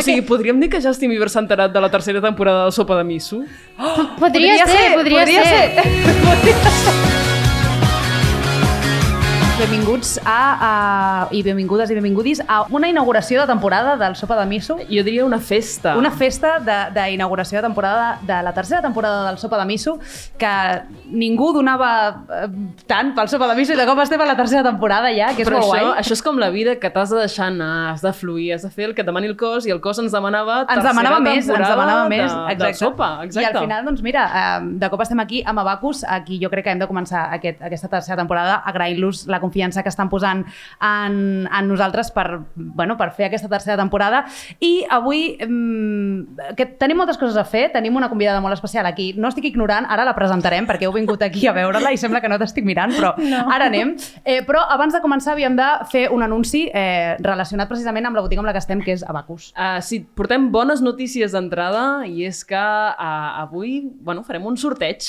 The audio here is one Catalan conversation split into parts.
O sigui, podríem dir que Justin Bieber s'ha enterat de la tercera temporada de Sopa de Miso? Podria ser. Benvinguts i benvingudes i benvinguts a una inauguració de temporada del Sopa de Miso. Jo diria una festa. Una festa d'inauguració de temporada de la tercera temporada del Sopa de Miso, que ningú donava tant pel Sopa de Miso i de cop estem a la tercera temporada ja, que és molt guai. Això és com la vida, que t'has de deixar anar, has de fluir, has de fer el que et demani el cos, i el cos ens demanava més, de Sopa. Exacte. I al final, doncs mira, de cop estem aquí amb Abacus, aquí jo crec que hem de començar aquesta tercera temporada agraint-los la confiança que estan posant en nosaltres per fer aquesta tercera temporada. I avui tenim moltes coses a fer, tenim una convidada molt especial aquí. No estic ignorant, ara la presentarem perquè heu vingut aquí a veure-la i sembla que no t'estic mirant, però ara anem. Però abans de començar havíem de fer un anunci relacionat precisament amb la botiga amb la que estem, que és Abacus. Sí, portem bones notícies d'entrada, i és que avui farem un sorteig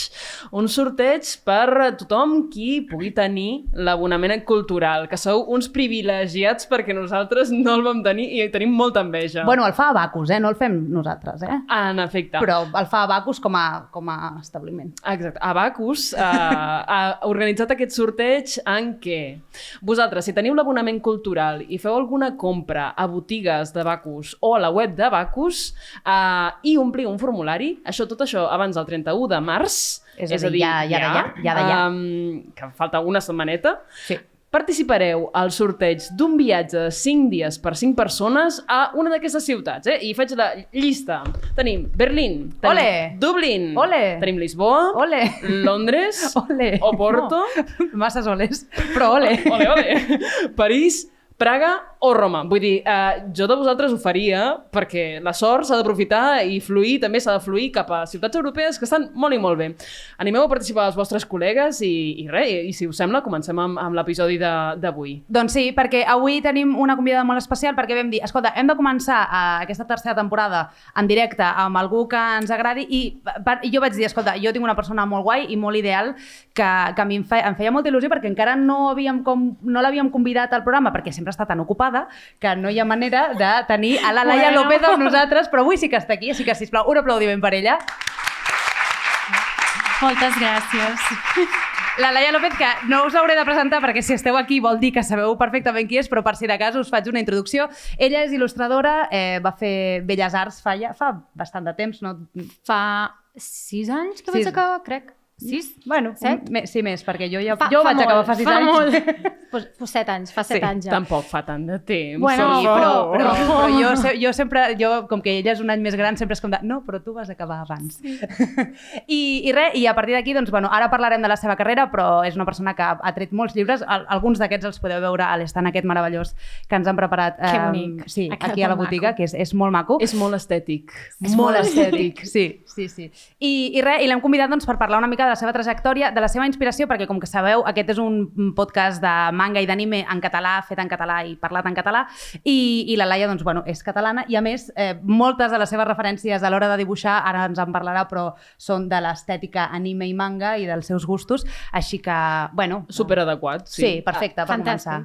per tothom qui pugui tenir l'abonament cultural, que sou uns privilegiats perquè nosaltres no el vam tenir i tenim molta enveja. Bueno, el fa Abacus, no el fem nosaltres, En efecte. Però el fa Abacus com a establiment. Exacte. Abacus ha organitzat aquest sorteig en què vosaltres, si teniu l'abonament cultural i feu alguna compra a botigues d'Abacus o a la web d'Abacus i ompliu un formulari, tot això abans del 31 de març, és a dir, ja, que falta una setmaneta, sí. Participareu al sorteig d'un viatge de 5 dies per 5 persones a una d'aquestes ciutats, I faig la llista. Tenim Berlín, tenim Dublín, tenim Lisboa, Londres, Oporto... Masses oles, però ole. París, Praga o Roma. Vull dir, jo de vosaltres ho faria perquè la sort s'ha d'aprofitar i fluir, també s'ha de fluir cap a ciutats europees que estan molt i molt bé. Animeu a participar els vostres col·legues i si us sembla, comencem amb l'episodi d'avui. Doncs sí, perquè avui tenim una convidada molt especial perquè vam dir, escolta, hem de començar aquesta tercera temporada en directe amb algú que ens agradi i jo vaig dir, escolta, jo tinc una persona molt guai i molt ideal que a mi em feia molta il·lusió perquè encara no l'havíem convidat al programa perquè sempre està tan ocupada que no hi ha manera de tenir a la Laia López amb nosaltres, però avui sí que està aquí, així que, sisplau, un aplaudiment per ella. Moltes gràcies. La Laia López, que no us hauré de presentar perquè si esteu aquí vol dir que sabeu perfectament qui és, però per si de cas us faig una introducció. Ella és il·lustradora, va fer Belles Arts fa bastant de temps, no? Fa 6 anys que vaig acabar, crec. 6? Bueno, 7? Sí, més, perquè jo vaig acabar fa 6 anys. Fa molt. Fa 7 anys, fa 7 anys ja. Tampoc fa tant de temps. Bueno, però jo sempre, com que ella és un any més gran, sempre és com de, no, però tu vas acabar abans. Sí. I a partir d'aquí, doncs, ara parlarem de la seva carrera, però és una persona que ha tret molts llibres, alguns d'aquests els podeu veure a l'estand aquest meravellós que ens han preparat aquí a la botiga, que és molt maco. És molt estètic. És molt estètic. Sí. I l'hem convidat per parlar una mica de la seva trajectòria, de la seva inspiració, perquè com que sabeu, aquest és un podcast de manga i d'anime en català, fet en català i parlat en català, i la Laia és catalana i a més moltes de les seves referències a l'hora de dibuixar, ara ens en parlarà, però són de l'estètica anime i manga i dels seus gustos, així que, superadequat, sí. Sí, perfecte, per començar.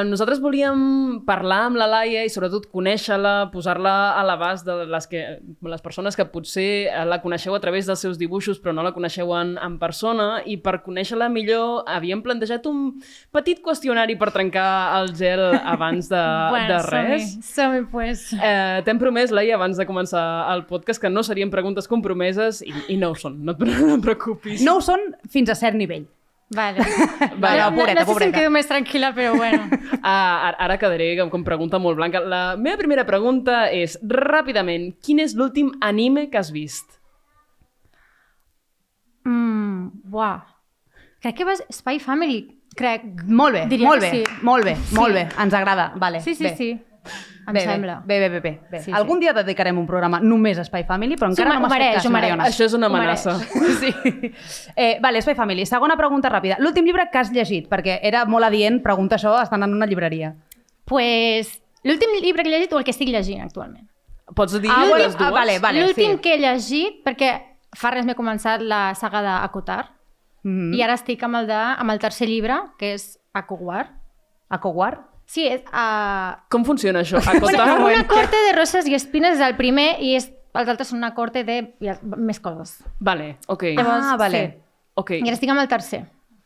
Nosaltres volíem parlar amb la Laia i sobretot conèixer-la, posar-la a l'abast de les persones que potser la coneixeu a través dels seus dibuixos però no la coneixeu en persona, i per conèixer-la millor havíem plantejat un petit qüestionari per trencar el gel abans de res. Som-hi, pues. T'hem promès, Laia, abans de començar el podcast, que no serien preguntes compromeses i no ho són, no et preocupis. No ho són fins a cert nivell. Vale. Pobreta. No sé si em quedo més tranquil·la, però bueno. Ara quedaré com pregunta molt blanca. La meva primera pregunta és, ràpidament, quin és l'últim anime que has vist? Crec que vas Spy Family, crec. Molt bé, Diria molt que bé, sí. molt bé, ens agrada. Vale, Sí. Em sembla. Bé. Sí. Algun dia dedicarem un programa només a Spy Family, però encara no m'has fet cas, Mariona. Això és una amenaça. Sí. Vale, Spy Family. Segona pregunta ràpida. L'últim llibre que has llegit, perquè era molt adient, pregunta això, estan en una llibreria. Pues l'últim llibre que he llegit o el que estic llegint actualment? Pots dir les dues? Vale, l'últim que he llegit, perquè fa res m'he començat la saga d'Akotar, i ara estic amb el tercer llibre, que és Akowar. Akowar? Sí, és... Com funciona això? Bueno, Acotar? una corte de roses i espines és el primer i els altres són una corte de més coses. Vale, ok. Llavors, vale. sí. Ok. I ara estic amb el tercer.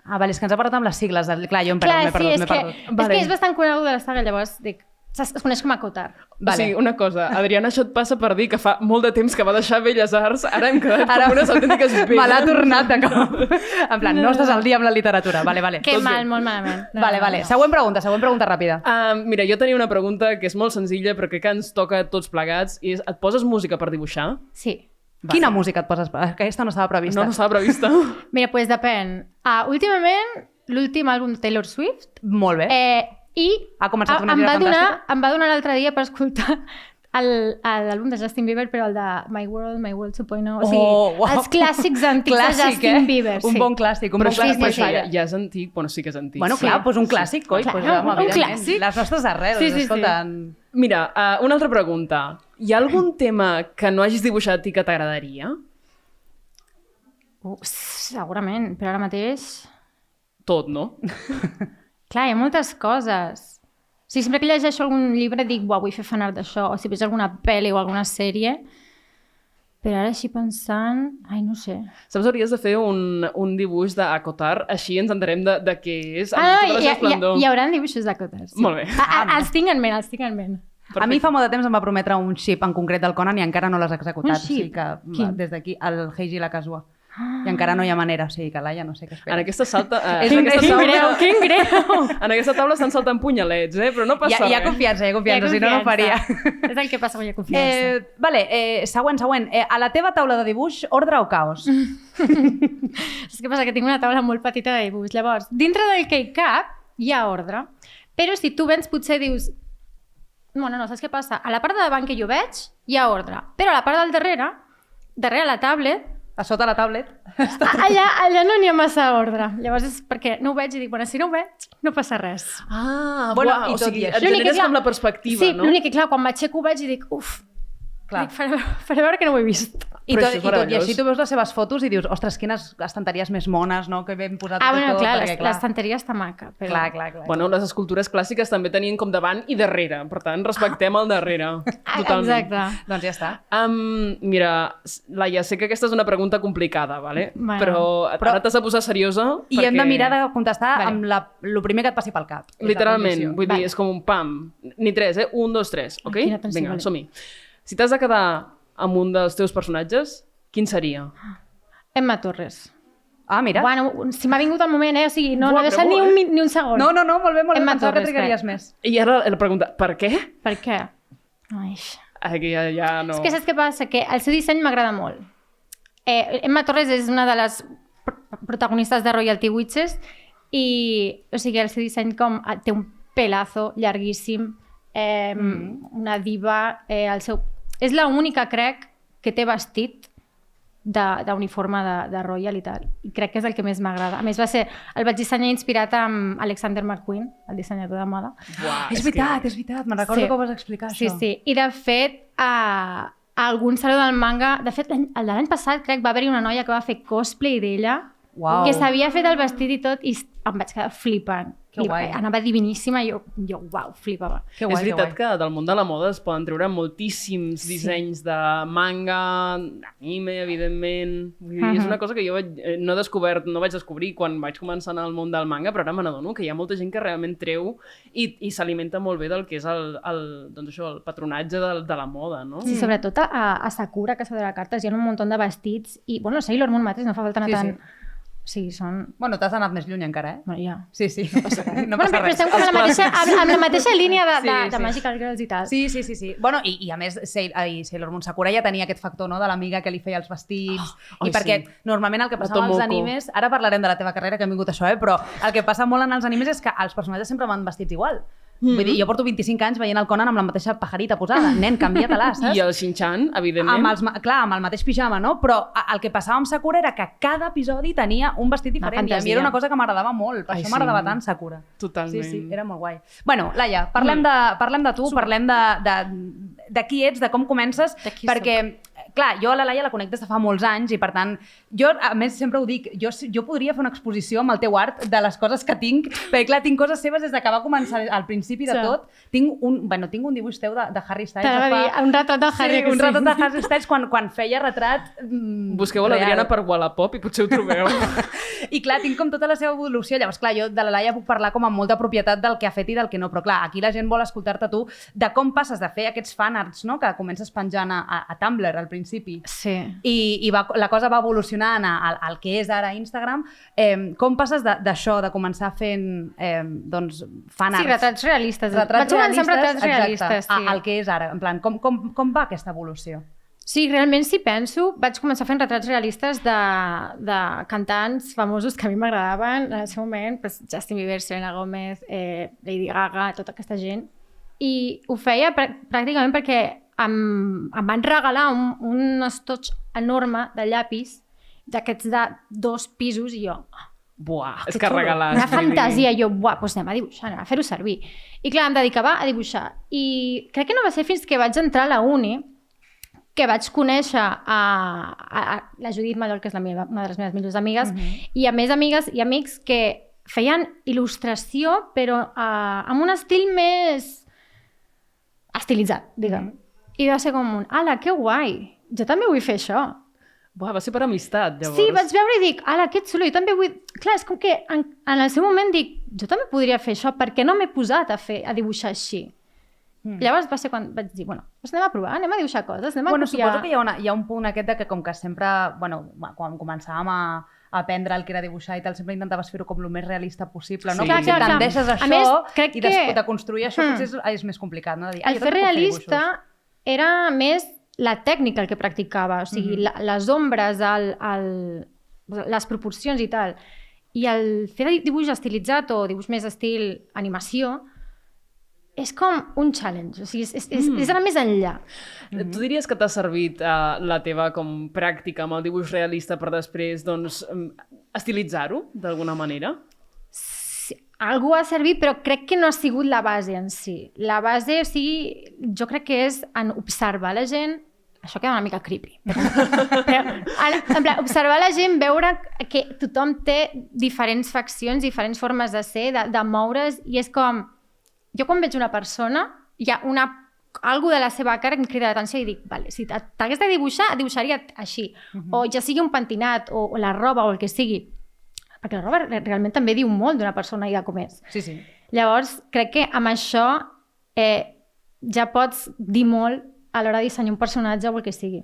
Vale, és que ens ha parlat amb les sigles. Clar, jo m'he Clar, perdut, és m'he perdut. és que és bastant coneguda la saga, llavors dic, es coneix com a Acotar. O sigui, una cosa, Adriana, això et passa per dir que fa molt de temps que va deixar Belles Arts, ara hem quedat com unes autèntiques velles. Me l'ha tornat de cop. En plan, no estàs al dia amb la literatura. Vale. Que Tot mal, bé. molt malament. Vale. Següent pregunta ràpida. Mira, jo tenia una pregunta que és molt senzilla, però crec que ens toca a tots plegats, i és, et poses música per dibuixar? Sí. Quina música et poses? Aquesta no estava prevista. No estava prevista. Mira, doncs depèn. Últimament, l'últim àlbum de Taylor Swift, Molt bé. i Ha començat una em gira fantàstica? va donar l'altre dia per escoltar l'àlbum de Justin Bieber, però el de My World 2.0. O sigui, uau. els clàssics antics de Justin Bieber. Un sí. bon clàssic, un Però bon això, clàssic. però això sí. ja és antic, bueno, sí que és antic. Bueno, clar, doncs un clàssic, coi. Clar, Pues, home, un evidentment. clàssic. Les nostres arrels, Sí. escolta. Mira, una altra pregunta. Hi ha algun tema que no hagis dibuixat i que t'agradaria? Segurament, però ara mateix... Tot, no? Clar, hi ha moltes coses. O sigui, sempre que llegeixo algun llibre dic, uau, vull fer fanart d'això, o si veig alguna pel·li o alguna sèrie, però ara així pensant... Ai, no sé. Saps, hauries de fer un dibuix d'Acotar, així ens entenem de què és, amb tota la seva esplendor. Hi haurà dibuixos d'Acotar. Sí. Molt bé. Els tinc en ment, els tinc en ment. A mi fa molt de temps em va prometre un xip en concret del Conan i encara no l'has executat. Un xip? O sigui que Quin? des d'aquí, el Heiji la Casua. I encara no hi ha manera, o sigui que Laia no sé què espera. En aquesta salta... Quin greu, quin greu! En aquesta taula estan saltant punyalets, però no passa Hi ha res. confiança, si no, no ho faria. És el que passa quan hi ha confiança. Vale, següent. A la teva taula de dibuix, ordre o caos? És que passa que tinc una taula molt petita de dibuix. Llavors, dintre del que hi cap, hi ha ordre. Però si tu vens, potser dius... Bueno, no, saps què passa? A la part de davant que jo veig, hi ha ordre. Però a la part del darrere la tablet, A sota la tablet? allà no n'hi ha massa ordre. Llavors és perquè no ho veig i dic, bueno, si no ho veig, no passa res. Bueno, Buah, i o tot sigui, i això. et generes com la perspectiva, sí, no? l'únic que, clar, quan m'aixeco ho veig i dic, uf, Clar. dic, faré veure que no ho he vist. I Però tot, això és i meravellós. així tu veus les seves fotos i dius, ostres, quines estanteries més mones, no?, que ben posat Bueno, tot. clar, perquè, l'estanteria està maca. Però... Clar. Bueno, les escultures clàssiques també tenien com davant i darrere, per tant, respectem el darrere. Totalment. Exacte. Doncs ja està. Mira, Laia, sé que aquesta és una pregunta complicada, vale? Bueno. però ara t'has de posar seriosa. I hem de mirar de contestar Vale. amb el primer que et passi pel cap. És la Literalment, condició. vull dir, és com un pam. Ni tres, 1, 2, 3, ok? Quina tensió, Vinga, vale. som-hi. Si t'has de quedar amb un dels teus personatges, quin seria? Emma Torres. Ah, mira. Bueno, si m'ha vingut el moment, o sigui, no Buah, he deixat però ni un segon. No, molt bé, Emma pensava que Torres, trigaries crec. més. I ara la pregunta, per què? Per què? Ai. Aquí ja no... És que saps què passa? Que el seu disseny m'agrada molt. Emma Torres és una de les protagonistes de Royalty Witches i, o sigui, el seu disseny com té un pelazo llarguíssim, una diva, el seu... És l'única, crec, que té vestit d'uniforme de Royal i tal. I crec que és el que més m'agrada. A més, el vaig dissenyar inspirat amb Alexander McQueen, el dissenyador de moda. Buah, És veritat, me'n recordo que ho vas explicar, Sí, això. sí. I de fet, a algun saló del manga, de fet, el de l'any passat, crec, va haver-hi una noia que va fer cosplay d'ella, Uau. que s'havia fet el vestit i tot, i em vaig quedar flipant. Que guai. Anava diviníssima i jo uau, flipava. Que guai, és veritat que que del món de la moda es poden treure moltíssims dissenys de manga, d'anime, evidentment. Vull dir, és una cosa que jo no vaig descobrir quan vaig començar en el món del manga, però ara me n'adono que hi ha molta gent que realment treu i s'alimenta molt bé del que és doncs això, el patronatge de la moda, no? Sí, sobretot a Sakura, que de cartes, hi ha un munt de vestits i, bueno, Sailor Moon mateix, no fa falta anar Sí, tant... sí. Sí, són... Bueno, t'has anat més lluny encara, eh? Bueno, ja. Sí, no passa res. No Bueno, passa però res. estem com amb la mateixa línia de Sí. Magical Girls i tal. Sí. Bueno, i a més, Sailor Moon Sakura ja tenia aquest factor, no?, de l'amiga que li feia els vestits. I perquè normalment el que passava als Tomoko. animes... Ara parlarem de la teva carrera, que ha vingut això, però el que passa molt en els animes és que els personatges sempre van vestits igual. Vull dir, jo porto 25 anys veient el Conan amb la mateixa pajarita posada. Nen, canvia-te-la, saps? I el Shin-chan, evidentment. Amb el mateix pijama, no? Però el que passava amb Sakura era que cada episodi tenia un vestit diferent. I a mi era una cosa que m'agradava molt. Per Ai, això sí. m'agradava tant Sakura. Totalment. Sí, era molt guai. Bueno, Laia, parlem de tu, parlem de qui ets, de com comences, De qui perquè, clar, jo a la Laia la conec des de fa molts anys i per tant, jo a més sempre ho dic, jo podria fer una exposició amb el teu art de les coses que tinc, perquè clar, tinc coses seves des de que va començar al principi de tot. Tinc un dibuix teu de Harry Styles. T'anava a dir, un retrat de Harry. Sí, un retrat de Harry Styles quan feia retrat Busqueu a l'Adriana per Wallapop i potser ho trobeu. I clar, tinc com tota la seva evolució. Llavors, clar, jo de la Laia puc parlar com amb molta propietat del que ha fet i del que no, però clar, aquí la gent vol escoltar-te tu de com passes de fer aquests fanarts, no?, que comences penjant a Tumblr al principi. Sí. I la cosa va evolucionant al que és ara Instagram. Com passes d'això, de començar fent doncs, fanarts? Sí, retrats realistes. Vaig començar amb retrats realistes, sí. Al que és ara. En plan, com va aquesta evolució? Sí, realment, si penso, vaig començar fent retrats realistes de cantants famosos que a mi m'agradaven en el seu moment, Justin Bieber, Selena Gomez, Lady Gaga, tota aquesta gent. I ho feia pràcticament perquè em van regalar un estoig enorme de llapis, d'aquests de 2 pisos, i jo... Buah, és que regalar... Una fantasia, jo, doncs anem a dibuixar, anem a fer-ho servir. I clar, em dedicava a dibuixar. I crec que no va ser fins que vaig entrar a la uni que vaig conèixer a la Judit Mallol, que és una de les meves millors amigues, i a més amigues i amics que feien il·lustració, però amb un estil més estilitzat, diguem. I va ser com ala, que guai, jo també vull fer això. Buah, va ser per amistat, llavors. Sí, vaig veure i dic, ala, que xulo, jo també vull... Clar, és com que en el seu moment dic, jo també podria fer això, perquè no m'he posat a dibuixar així. Llavors va ser quan vaig dir, doncs anem a provar, anem a dibuixar coses, anem a copiar... Suposo que hi ha un punt aquest de que com que sempre, quan començàvem a aprendre el que era dibuixar i tal, sempre intentaves fer-ho com el més realista possible, no? Sí. Potser tendeixes a això i de construir això potser és més complicat, no? De dir, el fer realista era més la tècnica el que practicava, o sigui, les ombres, les proporcions i tal. I el fer dibuix estilitzat o dibuix més estil animació és com un challenge, o sigui, és anar més enllà. Tu diries que t'ha servit la teva com pràctica amb el dibuix realista per després, doncs, estilitzar-ho d'alguna manera? Sí, algú ha servit, però crec que no ha sigut la base en si. La base, o sigui, jo crec que és en observar la gent. Això queda una mica creepy. Però en plan, observar la gent, veure que tothom té diferents faccions, diferents formes de ser, de moure's, i és com... Jo quan veig una persona, hi ha algo de la seva cara que em crida l'atenció i dic, vale, si t'hagués de dibuixar, dibuixaria així. O ja sigui un pentinat, o la roba, o el que sigui. Perquè la roba realment també diu molt d'una persona i de com és. Sí, sí. Llavors, crec que amb això ja pots dir molt a l'hora de dissenyar un personatge o el que sigui.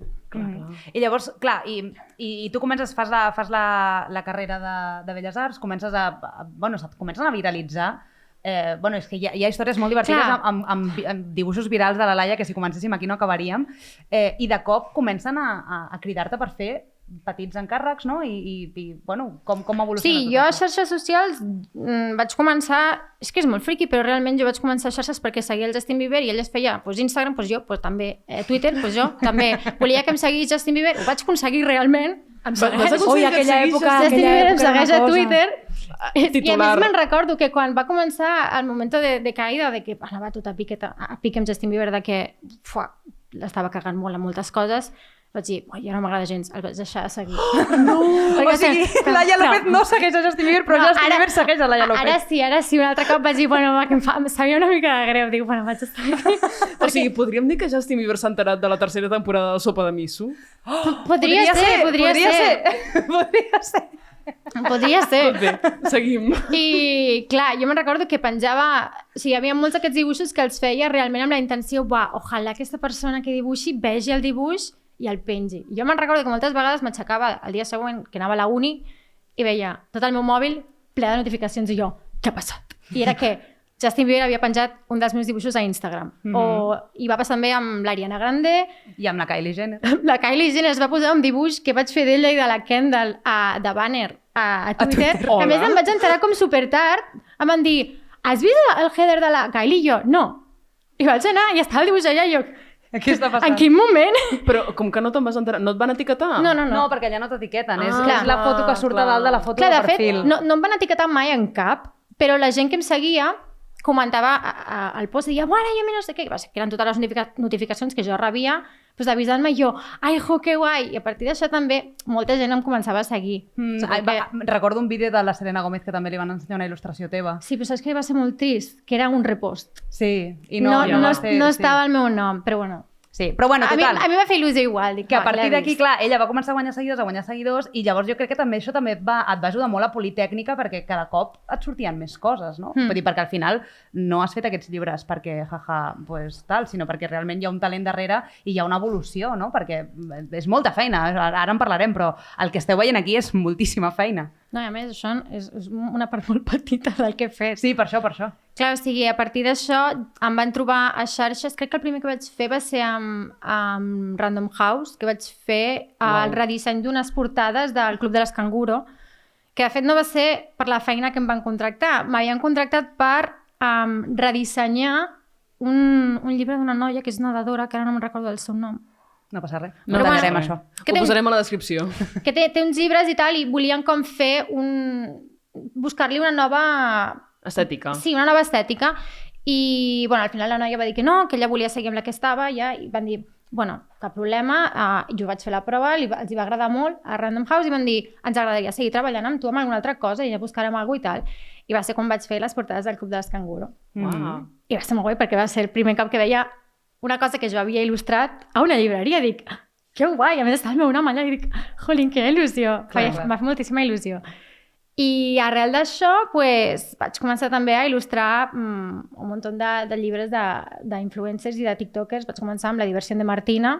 I llavors, clar, i tu comences, fas la carrera de Belles Arts, comencen a viralitzar. És que hi ha històries molt divertides amb dibuixos virals de la Laia que si comencéssim aquí no acabaríem, i de cop comencen a cridar-te per fer petits encàrrecs, no? Com evoluciona? Sí, jo a xarxes socials vaig començar... És que és molt friqui, però realment jo vaig començar a xarxes perquè seguia el Justin Bieber i ell es feia Instagram, jo també. Twitter, jo també. Volia que em seguís Justin Bieber, ho vaig aconseguir realment. Em segueix. Aquella època... Justin Bieber em segueix a Twitter. Titular. I a més me'n recordo que quan va començar el moment de caïda, de que anava tot a pic amb Justin Bieber, de que l'estava cagant molt en moltes coses, vaig dir, ja no m'agrada gens, el vaig deixar de seguir. No! O sigui, Laia López no segueix a Justin Bieber, però Justin Bieber segueix a Laia López. Ara sí, un altre cop vaig dir, em sabia una mica de greu, dic, vaig estar aquí. O sigui, podríem dir que Justin Bieber s'ha enterat de la tercera temporada de Sopa de Miso? Podria ser. Podria ser. Tot bé, seguim. I clar, jo me'n recordo que penjava... O sigui, hi havia molts d'aquests dibuixos que els feia realment amb la intenció, ojalà aquesta persona que dibuixi vegi el dibuix i el pengi. Jo me'n recordo que moltes vegades m'aixecava el dia següent, que anava a la uni, i veia tot el meu mòbil ple de notificacions i jo, què ha passat? I era que Justin Bieber havia penjat un dels meus dibuixos a Instagram. I va passar també amb l'Ariana Grande. I amb la Kylie Jenner. La Kylie Jenner es va posar un dibuix que vaig fer d'ella i de la Kendall de banner a Twitter. A més, em vaig enterar com supertard. Em van dir, has vist el header de la Kylie? I jo, no. I vaig anar i estava el dibuix allà i jo... Què està passant? En quin moment? Però com que no te'n vas enterar, no et van etiquetar? No, perquè allà no t'etiqueten. És la foto que surt a dalt de la foto de perfil. De fet, no em van etiquetar mai en cap, però la gent que em seguia comentava al post i deia, bueno, jo no sé què, que eren totes les notificacions que jo rebia pues, avisant-me jo, ai, jo, que guai! I a partir d'això també molta gent em començava a seguir. Recordo un vídeo de la Selena Gómez que també li van ensenyar una il·lustració teva. Sí, però saps que va ser molt trist? Que era un repost. Sí, i No no estava el meu nom, però bueno. Sí, però bueno, total. A mi va fer il·lusió igual. Dic, Que a partir d'aquí, clar, ella va començar a guanyar seguidors, i llavors jo crec que també això també et va ajudar molt a Politècnica perquè cada cop et sortien més coses, no? Vull dir, perquè al final no has fet aquests llibres perquè, pues, tal, sinó perquè realment hi ha un talent darrere i hi ha una evolució, no? Perquè és molta feina, ara en parlarem, però el que esteu veient aquí és moltíssima feina. No, i a més, això és una part molt petita del que he fet. Sí, per això. Clar, o sigui, a partir d'això em van trobar a xarxes. Crec que el primer que vaig fer va ser amb Random House, que vaig fer el redisseny d'unes portades del Club de les Canguro, que de fet no va ser per la feina que em van contractar. M'havien contractat per redissenyar un llibre d'una noia que és nedadora, que ara no me'n recordo del seu nom. No passa res. No entenem això. Ho posarem a la descripció. Que té uns llibres i tal, i volien com fer buscar-li una nova... Estètica. Sí, una nova estètica. I, bueno, al final la noia va dir que no, que ella volia seguir amb la que estava, ja, i van dir, bueno, cap problema, jo vaig fer la prova, els hi va agradar molt a Random House i van dir, ens agradaria seguir treballant amb tu amb alguna altra cosa i ja buscarem alguna i tal. I va ser quan vaig fer les portades del Club de les Canguro. Wow. I va ser molt guai perquè va ser el primer cop que veia una cosa que jo havia il·lustrat a una llibreria. Dic, que guai, a més estava el meu nom allà i dic, jolín, que il·lusió. M'ha fet moltíssima il·lusió. I arrel d'això pues, vaig començar també a il·lustrar un munt de llibres d'influencers i de tiktokers. Vaig començar amb La diversió de Martina,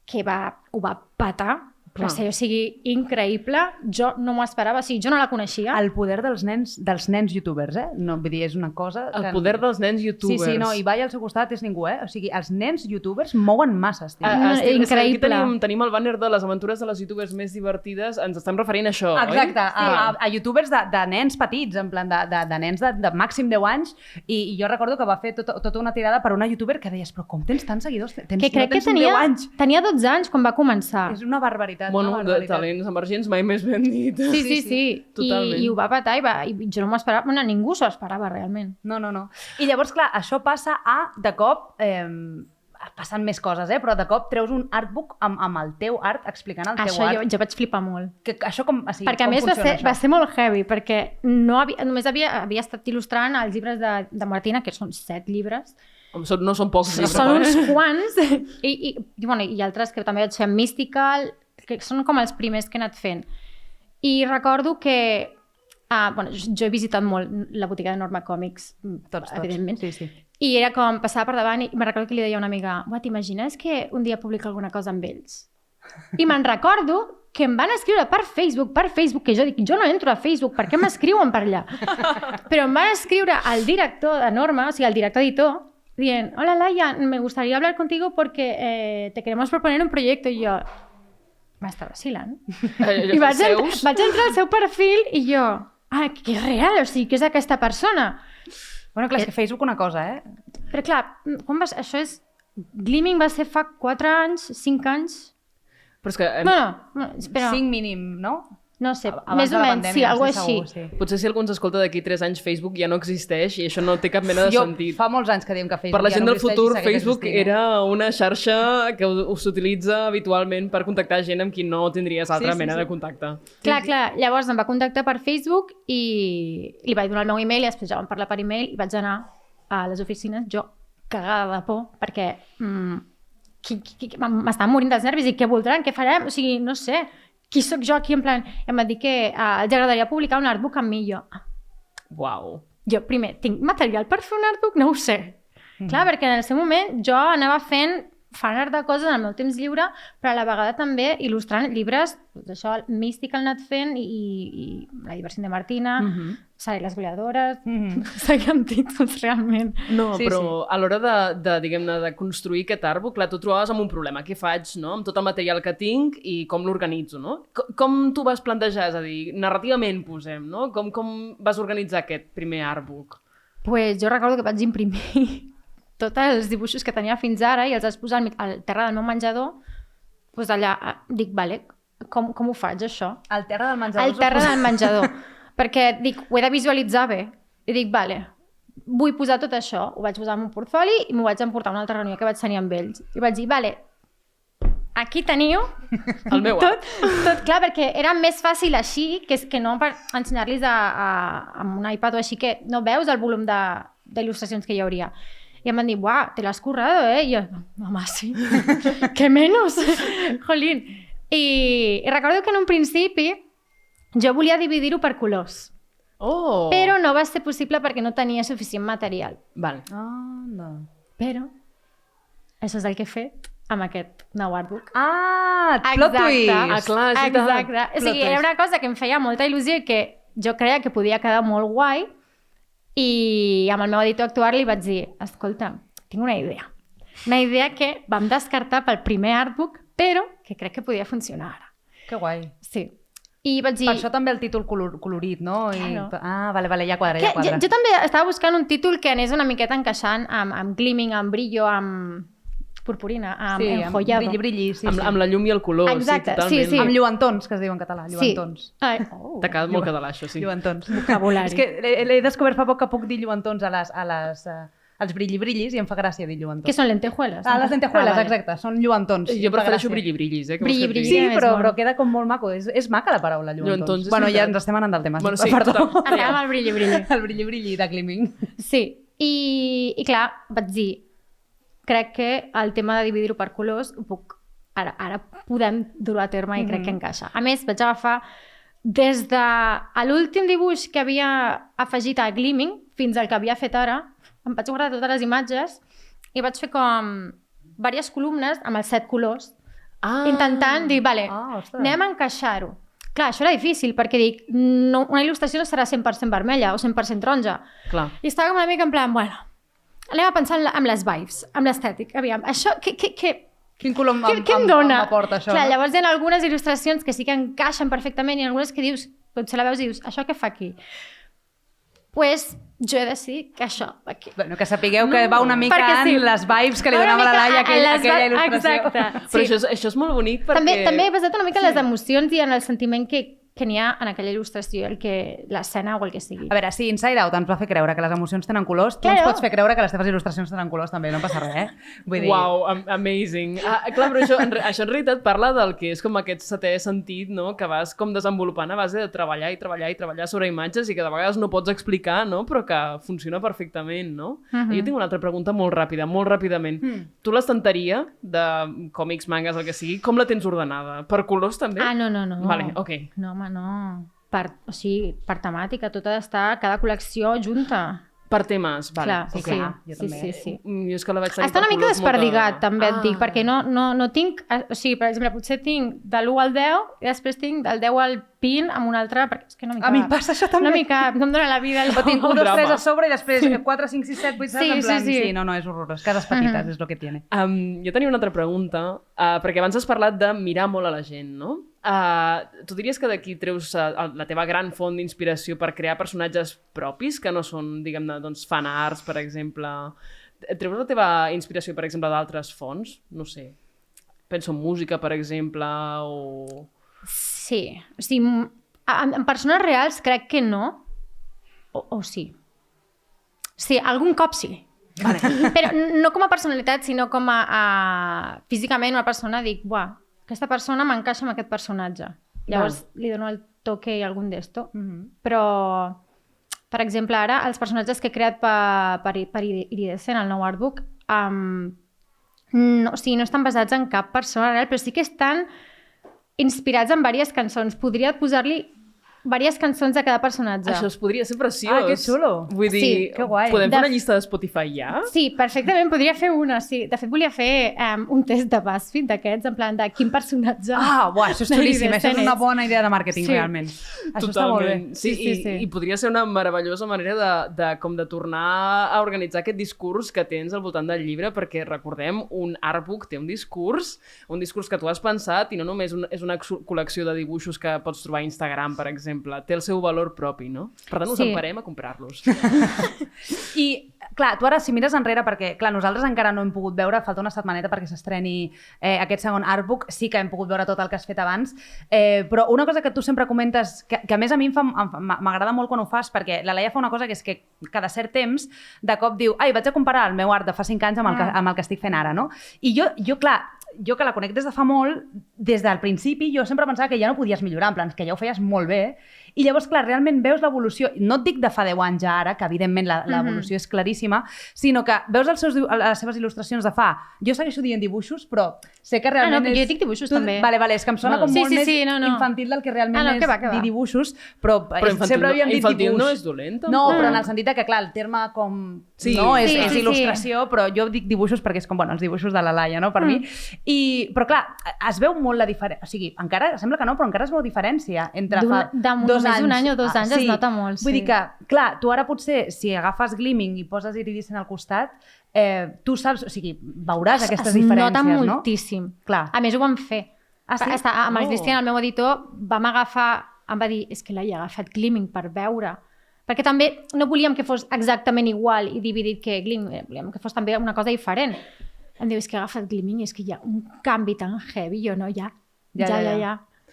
que ho va petar. Va ser, o sigui, increïble. Jo no m'ho esperava, o sigui, jo no la coneixia. El poder dels nens youtubers, No, vull dir, és una cosa... El poder dels nens youtubers. Sí, no, i Ibai al seu costat és ningú, O sigui, els nens youtubers mouen masses, tio. Increïble. Aquí tenim el banner de les aventures de les youtubers més divertides. Ens estem referint a això, exacte, oi? a youtubers de nens petits, en plan de nens de màxim 10 anys, i jo recordo que va fer tota una tirada per una youtuber que deies, però com tens tants seguidors? Que crec que tenia 12 anys quan va començar. És una barbaritat. Bueno, de talents emergents mai més ben dit. Sí. Totalment. I ho va petar i jo no m'ho esperava. Bueno, ningú s'ho esperava realment. No. I llavors, clar, això passa de cop... passen més coses, però de cop treus un artbook amb el teu art, explicant el teu art. Jo vaig flipar molt. Això com, perquè a més va ser molt heavy, perquè només havia estat il·lustrant els llibres de Martina, que són 7 llibres. No són pocs llibres. Són uns quants. I altres que també vaig fer amb Mystical, que són com els primers que he anat fent. I recordo que jo he visitat molt la botiga de Norma Còmics, evidentment. Sí. I era com, passava per davant i me'n recordo que li deia a una amiga, t'imagines que un dia publica alguna cosa amb ells? I me'n recordo que em van escriure per Facebook, que jo dic, jo no entro a Facebook, per què m'escriuen per allà? Però em van escriure el director de Norma, o sigui, el director editor, dient, hola Laia, me gustaría hablar contigo porque te queremos proponer un proyecto. I jo, m'està vacilant. I vaig entrar al seu perfil i jo, que és real, o sigui, que és aquesta persona. Bueno, clar, és que Facebook una cosa, Però clar, això és... Gleaming va ser fa 4 anys, 5 anys... Però és que... Espera. 5 mínim, no? No sé, més o menys, sí, alguna cosa així. Sí. Potser si algú ens escolta d'aquí 3 anys, Facebook ja no existeix i això no té cap mena de sentit. Fa molts anys que diem que Facebook per la gent ja no del futur, existeix, Facebook era una xarxa que s'utilitza habitualment per contactar gent amb qui no tindries altra mena de contacte. Clar, llavors em va contactar per Facebook i li vaig donar el meu email i després ja vam parlar per email i vaig anar a les oficines, jo cagada de por, perquè m'estaven morint dels nervis i què voldran, què farem? O sigui, no sé, qui sóc jo aquí en plan... Em va dir que els agradaria publicar un artbook amb mi i jo. Uau. Jo primer, tinc material per fer un artbook? No ho sé. Clar, perquè en el seu moment jo anava fent fanart de coses en el meu temps lliure, però a la vegada també il·lustrant llibres, això, Mystical anat fent i La diversió de Martina, Sara i les goleadores, seguim títols realment. No, però a l'hora de construir aquest artbook, clar, tu trobaves amb un problema. Què faig, no?, amb tot el material que tinc i com l'organitzo, no? Com t'ho vas plantejar? És a dir, narrativament posem, no? Com vas organitzar aquest primer artbook? Pues jo recordo que vaig imprimir tots els dibuixos que tenia fins ara i els vaig posar al terra del meu menjador, doncs allà dic, vale, com ho faig, això? Al terra del menjador? Al terra del menjador. Perquè dic, ho he de visualitzar bé. I dic, vale, vull posar tot això. Ho vaig posar en un portfoli i m'ho vaig emportar a una altra reunió que vaig tenir amb ells. I vaig dir, vale, aquí teniu El meu art. tot clar, perquè era més fàcil així que no per ensenyar-los amb un iPad o així, que no veus el volum d'il·lustracions que hi hauria. I em van dir, buah, te l'has currado, eh? I jo, home, sí, que menos, jolín. I recordo que en un principi jo volia dividir-ho per colors, però no va ser possible perquè no tenia suficient material. Val. No. Però això és el que he fet amb aquest nou artbook. Plot twist! Clar, sí, Exacte. O sigui, era una cosa que em feia molta il·lusió i que jo creia que podia quedar molt guai, i amb el meu editor actual li vaig dir, escolta, tinc una idea. Una idea que vam descartar pel primer artbook, però que crec que podia funcionar ara. Que guai. Sí. I vaig dir... Per això també el títol colorit, no? Claro. Vale, ja quadra. Jo també estava buscant un títol que anés una miqueta encaixant amb gleaming, amb brillo, amb purpurina, amb enjollado. Brilli, sí. Amb la llum i el color, exacte, sí, totalment. sí. Amb lluentons, que es diu en català, lluentons. Ai, T'ha quedat molt català, això, sí. Lluentons. vocabulari. És que l'he descobert fa poc que puc dir lluentons als brilli-brillis i em fa gràcia dir lluentons. Que són lentejueles. Les lentejueles, vale. exacte, són lluentons. Jo prefereixo brilli-brillis, que Brilli-brilli. Sí, és però mono. queda com molt maco. És maca la paraula, lluentons. Lluentons, és Bueno, ja veritat. ens estem anant del tema. Bueno, sí, Perdó. total. Acabem amb el brilli-brilli. El brilli-brilli de Gleaming. Sí, i clar, vaig dir, crec que el tema de dividir-ho per colors ara podem dur-ho a terme i crec que encaixa. A més, vaig agafar des de l'últim dibuix que havia afegit a Gleaming fins al que havia fet ara, em vaig guardar totes les imatges i vaig fer com diverses columnes amb els 7 colors, intentant dir, vale, ostres. anem a encaixar-ho. Clar, això era difícil, perquè dic, no, una il·lustració no serà 100% vermella o 100% taronja. Clar. I estava com una mica en plan, bueno, anem a pensar amb les vibes, amb l'estètic. Aviam, això, Quin color què em dona? m'aporta això? Clar, no? Llavors hi ha algunes il·lustracions que sí que encaixen perfectament i algunes que dius, potser la veus i dius, això què fa aquí? Pues jo he decidit que això va aquí. Bueno, que sapigueu que va una mica perquè en les vibes que li donava la Laia a aquella il·lustració. Exacte. Però Sí. això és molt bonic perquè... També he basat una mica en les emocions i en el sentiment que n'hi ha en aquella il·lustració, l'escena o el que sigui. A veure, si Inside Out ens va fer creure que les emocions tenen colors, tu ens pots fer creure que les teves il·lustracions tenen colors també, no passa res, eh? Vull dir... Uau, amazing. Clar, però això en realitat parla del que és com aquest setè sentit, no? Que vas com desenvolupant a base de treballar i treballar i treballar sobre imatges i que de vegades no pots explicar, no? Però que funciona perfectament, no? Jo tinc una altra pregunta molt ràpida, molt ràpidament. Tu l'estanteria de còmics, mangas, el que sigui, com la tens ordenada? Per colors també? No. Vale, ok. No, home, no. O sigui, per temàtica, tot ha d'estar, cada col·lecció junta. Per temes, vale. Clar, ok. jo també. sí. Jo és que la vaig tenir Està una per mica colors desperdigat, també et dic, Ah. perquè no tinc... O sigui, per exemple, potser tinc de l'1 al 10 i després tinc del 10 al 20 amb un altre, perquè és que no m'hi cap. A mi em passa això també. No m'hi cap, no em dona la vida. O tinc 1, 2, drama. 3 a sobre i després 4, 5, 6, 7, 8, 9, Sí, en plan... sí. Sí, no, és horrorós. Cases petites és el que tiene. Jo tenia una altra pregunta, perquè abans has parlat de mirar molt a la gent, no? Tu diries que d'aquí treus la teva gran font d'inspiració per crear personatges propis, que no són, diguem-ne, doncs, fanarts, per exemple. Treus la teva inspiració, per exemple, d'altres fonts? No sé. Penso en música, per exemple, o... Sí, o sigui, en persones reals crec que no, o sí. Sí, algun cop sí. Vale. Però no com a personalitat, sinó com a físicament una persona dic, buah, aquesta persona m'encaixa amb aquest personatge. Llavors li dono el toque i algun d'esto. Però, per exemple, ara els personatges que he creat per Iridescent, el nou artbook, no, o sigui, no estan basats en cap persona real, però sí que estan inspirats en diverses cançons. Podria posar-li diverses cançons de cada personatge. Això es podria ser preciós. Que xulo. Vull dir, Sí, que guai. podem fer una llista de Spotify ja? Sí, perfectament, podria fer una, sí. De fet, volia fer un test de BuzzFeed d'aquests, en plan de quin personatge... Buah, això és xulíssim. Això és una bona idea de màrqueting, Sí. realment. Això està molt bé. Sí, i podria ser una meravellosa manera de tornar a organitzar aquest discurs que tens al voltant del llibre, perquè recordem, un artbook té un discurs que tu has pensat i no només és una col·lecció de dibuixos que pots trobar a Instagram, per exemple. Té el seu valor propi, no? Per tant, us emparem a comprar-los. I, clar, tu ara, si mires enrere, perquè, clar, nosaltres encara no hem pogut veure, falta una setmaneta perquè s'estreni aquest segon artbook, sí que hem pogut veure tot el que has fet abans, però una cosa que tu sempre comentes, que a més a mi m'agrada molt quan ho fas, perquè la Laia fa una cosa que és que cada cert temps, de cop diu, vaig a comparar el meu art de fa 5 anys amb el que estic fent ara, no? I jo, clar, jo que la conec des de fa molt, des del principi jo sempre pensava que ja no podies millorar, en plan, que ja ho feies molt bé, i llavors, clar, realment veus l'evolució, no et dic de fa 10 anys ja ara, que evidentment l'evolució és claríssima, sinó que veus les seves il·lustracions de fa... Jo segueixo dient dibuixos, però sé que realment jo dic dibuixos també. Vale, és que em sona com molt més infantil del que realment és dir dibuixos, però sempre havíem dit dibuix. Infantil no és dolent, tampoc. No, però en el sentit que, clar, el terme com... és il·lustració, però jo dic dibuixos perquè és com, els dibuixos de la Laia, no?, per mi. Però, clar, es veu molt la diferència. O sigui, encara, sembla que no, però encara es veu diferència entre fa 2 anys. Un any o 2 anys es nota molt, Vull dir que, clar, tu ara potser, si agafes Gleaming i poses Iridescent al costat, tu saps, o sigui, veuràs aquestes diferències, no? Es nota moltíssim. Clar. A més, ho vam fer. Sí? Amb el Cristian, el meu editor, em va dir, és que l'he agafat Gleaming per veure. Perquè també no volíem que fos exactament igual i dividit que Gleaming, volíem que fos també una cosa diferent. Em diu, és que he agafat Gleaming i és que hi ha un canvi tan heavy, jo no, ja.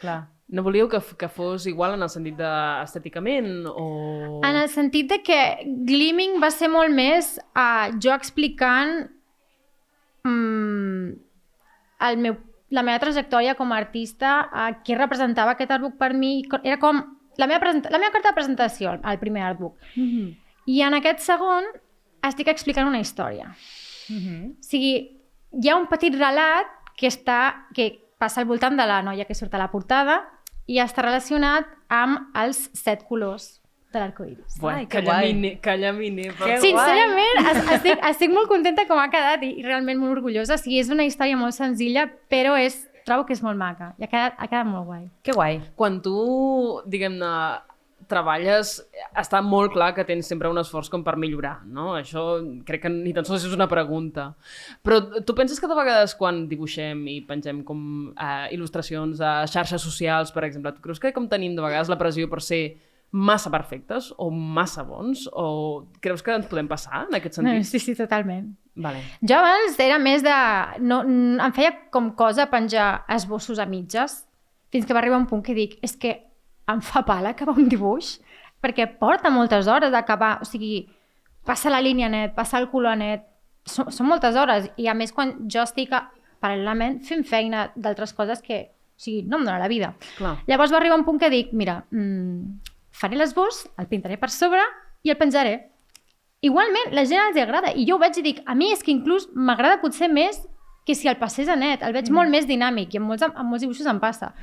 Clar. No volíeu que fos igual en el sentit estèticament o... En el sentit de que Gleaming va ser molt més jo explicant la meva trajectòria com a artista, què representava aquest artbook per mi. Era com la meva carta de presentació, el primer artbook. I en aquest segon estic explicant una història. O sigui, hi ha un petit relat que passa al voltant de la noia que surt a la portada i està relacionat amb els 7 colors de l'arcoiris. Callaminer. Sincerament, estic molt contenta com ha quedat i realment molt orgullosa. O sigui, és una història molt senzilla, però trobo que és molt maca. I ha quedat molt guai. Que guai. Quan tu, diguem-ne, treballes, està molt clar que tens sempre un esforç com per millorar, no? Això crec que ni tan sols és una pregunta. Però tu penses que de vegades quan dibuixem i pengem com il·lustracions a xarxes socials, per exemple, tu creus que com tenim de vegades la pressió per ser massa perfectes o massa bons? O creus que ens podem passar en aquest sentit? Sí, totalment. Vale. Jo abans era més de... em feia com cosa penjar esbossos a mitges, fins que va arribar un punt que dic, és que em fa pal acabar un dibuix, perquè porta moltes hores d'acabar, o sigui, passa la línia net, passa el color net, són moltes hores, i a més quan jo estic paral·lelament fent feina d'altres coses que, o sigui, no em dóna la vida. Clar. Llavors va arribar un punt que dic, mira, faré l'esbós, el pintaré per sobre i el penjaré. Igualment, la gent els agrada, i jo ho veig i dic, a mi és que inclús m'agrada potser més que si el passés a net, el veig molt més dinàmic, i amb molts dibuixos em passa.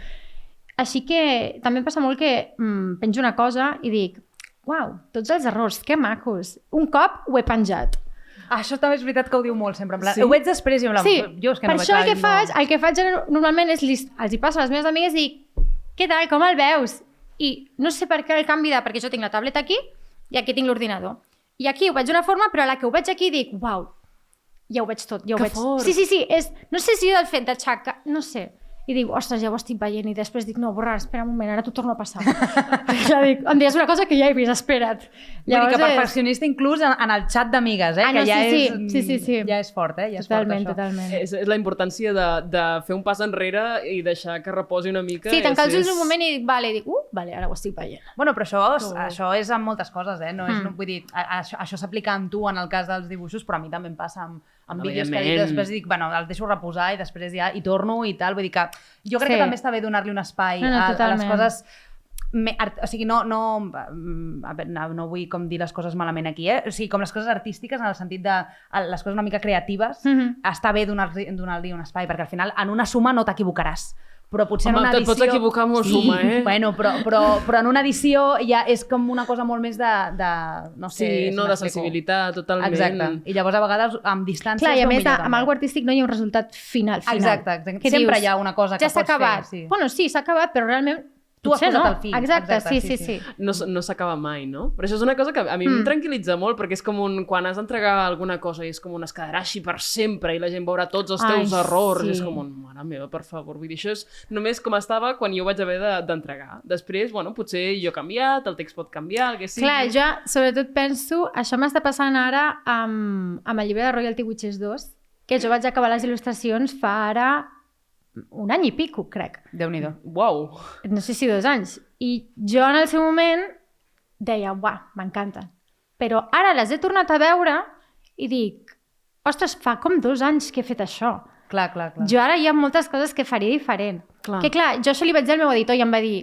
Així que també em passa molt que penjo una cosa i dic, uau, tots els errors, que macos. Un cop ho he penjat. Això també és veritat que ho diu molt sempre. Ho veig després i jo és que per no això el que faig normalment és els hi passo a les meves amigues i dic, què tal, com el veus? I no sé per què el canvi perquè jo tinc la tableta aquí i aquí tinc l'ordinador. I aquí ho veig d'una forma, però a la que ho veig aquí dic, uau, ja ho veig tot. Ja ho veig. Fort! Sí, no sé si del fet d'aixecar, no sé. I dic, ostres, ja ho estic veient, i després dic, no, borrar, espera un moment, ara t'ho torno a passar. Dic, em deies una cosa que ja he vist, espera't. Vull dir que perfeccionista inclús en el xat d'amigues, que ja és fort, ja és fort això. Totalment. És la importància de fer un pas enrere i deixar que reposi una mica. Sí, tancar els ulls un moment i dic, vale, ara ho estic veient. Bueno, però això és amb moltes coses, no vull dir, això s'aplica amb tu en el cas dels dibuixos, però a mi també em passa amb vídeos que dic, després dic, els deixo reposar i després ja hi torno i tal, vull dir que jo crec que també està bé donar-li un espai a les coses, o sigui, no vull com dir les coses malament aquí, o sigui, com les coses artístiques en el sentit de les coses una mica creatives, està bé donar-li un espai, perquè al final en una suma no t'equivocaràs, però potser en una edició... Te't pots equivocar amb una suma, Bueno, però en una edició ja és com una cosa molt més de no sé... Sí, no, de sensibilitat, totalment. Exacte. I llavors a vegades amb distància... Clar, i a més amb algo artístic no hi ha un resultat final. Exacte. Sempre hi ha una cosa que pots fer. Ja s'ha acabat. Bueno, sí, s'ha acabat, però realment tu has posat el fi. Exacte, sí. No s'acaba mai, no? Però això és una cosa que a mi em tranquil·litza molt, perquè és com quan has d'entregar alguna cosa i és com es quedarà així per sempre i la gent veurà tots els teus errors i és com mare meva, per favor. Vull dir, això és només com estava quan jo vaig haver d'entregar. Després, potser jo he canviat, el text pot canviar, el que sigui. Clar, jo sobretot penso, això m'està passant ara amb el llibre de Royalty Witches 2, que jo vaig acabar les il·lustracions fa ara un any i pico, crec. Déu-n'hi-do. Uau! No sé si 2 anys. I jo en el seu moment deia, uah, m'encanten. Però ara les he tornat a veure i dic, ostres, fa com 2 anys que he fet això. Clar. Jo ara hi ha moltes coses que faria diferent. Clar. Que clar, jo això li vaig dir al meu editor i em va dir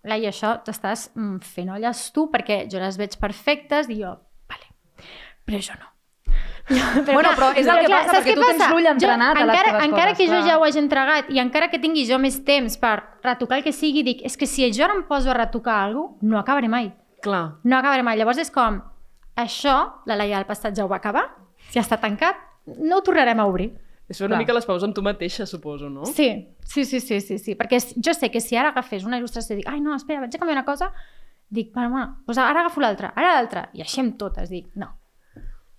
Laia, això t'estàs fent olles tu perquè jo les veig perfectes i jo, vale, però jo no. Però és el que passa, perquè tu tens l'ull entrenat a les teves coses. Encara que jo ja ho hagi entregat i encara que tingui jo més temps per retocar el que sigui, dic, és que si jo ara em poso a retocar alguna cosa, no acabaré mai. Clar. No acabaré mai. Llavors és com, això, la Laia del passat ja ho va acabar, ja està tancat, no ho tornarem a obrir. És una mica les paus amb tu mateixa, suposo, no? Sí, perquè jo sé que si ara agafés una il·lustració i dic, ai no, espera, vaig a canviar una cosa, dic, bueno, doncs ara agafo l'altra, ara l'altra, i així amb totes, dic, no.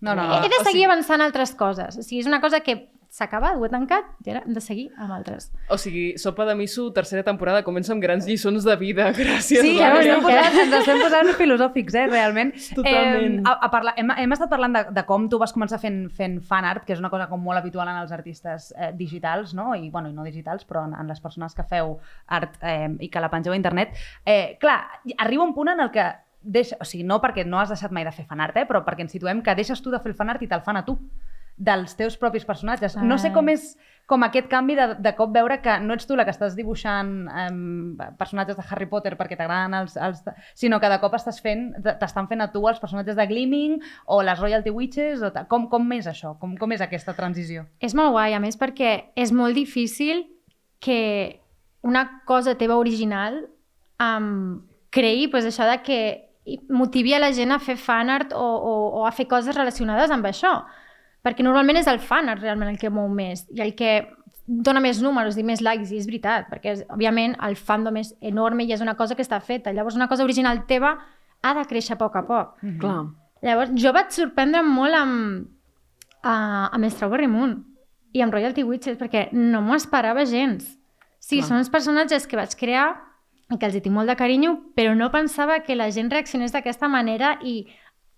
No. He de seguir avançant altres coses. O sigui, és una cosa que s'ha acabat, ho he tancat, i ara hem de seguir amb altres. O sigui, Sopa de Miso, tercera temporada, comença amb grans lliçons de vida. Gràcies. Sí, ens estem posant filosòfics, realment. Totalment. Hem estat parlant de com tu vas començar fent fanart, que és una cosa com molt habitual en els artistes digitals, no? I no digitals, però en les persones que feu art i que la pengeu a internet. Clar, arriba un punt en el que o sigui, no perquè no has deixat mai de fer fanart, però perquè ens situem que deixes tu de fer el fanart i te'l fan a tu, dels teus propis personatges. No sé com és aquest canvi de cop veure que no ets tu la que estàs dibuixant personatges de Harry Potter perquè t'agraden sinó que de cop t'estan fent a tu els personatges de Gleaming o les Royalty Witches. Com és això? Com és aquesta transició? És molt guai, a més, perquè és molt difícil que una cosa teva original creï això de que motivi a la gent a fer fanart o a fer coses relacionades amb això. Perquè normalment és el fanart realment el que mou més i el que dona més números i més likes, i és veritat, perquè òbviament el fandom és enorme i és una cosa que està feta. Llavors una cosa original teva ha de créixer a poc a poc. Clar. Llavors jo vaig sorprendre'm molt amb Strawberry Moon i amb Royalty Witches perquè no m'ho esperava gens. Sí, són uns personatges que vaig crear i que els hi tinc molt de carinyo, però no pensava que la gent reaccionés d'aquesta manera i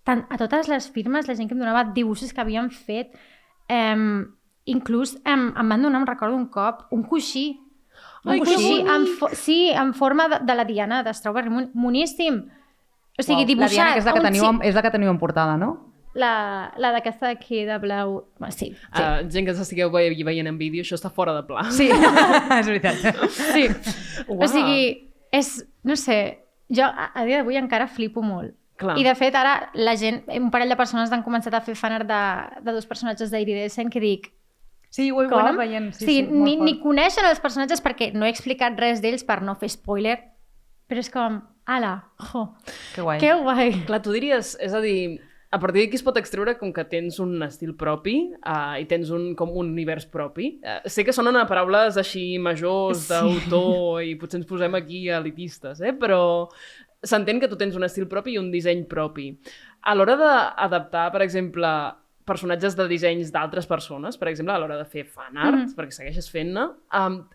a totes les firmes, la gent que em donava dibuixos que havien fet, inclús em van donar, em recordo un cop, un coixí. Un coixí en forma de la Diana de Strawberry Moon. Moníssim. O sigui, dibuixat. La Diana, que és la que teniu en portada, no? La d'aquesta d'aquí de blau... Sí. Gent que ens estigueu veient en vídeo, això està fora de pla. Sí, és veritat. Sí. O sigui, no sé, jo a dia d'avui encara flipo molt. Clar. I de fet ara la gent, un parell de persones han començat a fer fanart de dos personatges d'Iridescent que dic... Sí, ho he anat veient. Sí, ni coneixen els personatges perquè no he explicat res d'ells per no fer spoiler, però és com, ala, que guai. Que guai. Clar, tu diries, és a dir, a partir d'aquí es pot extreure com que tens un estil propi i tens com un univers propi. Sé que sonen a paraules així majors d'autor i potser ens posem aquí elitistes, però s'entén que tu tens un estil propi i un disseny propi. A l'hora d'adaptar, per exemple, personatges de dissenys d'altres persones, per exemple, a l'hora de fer fanart, perquè segueixes fent-ne,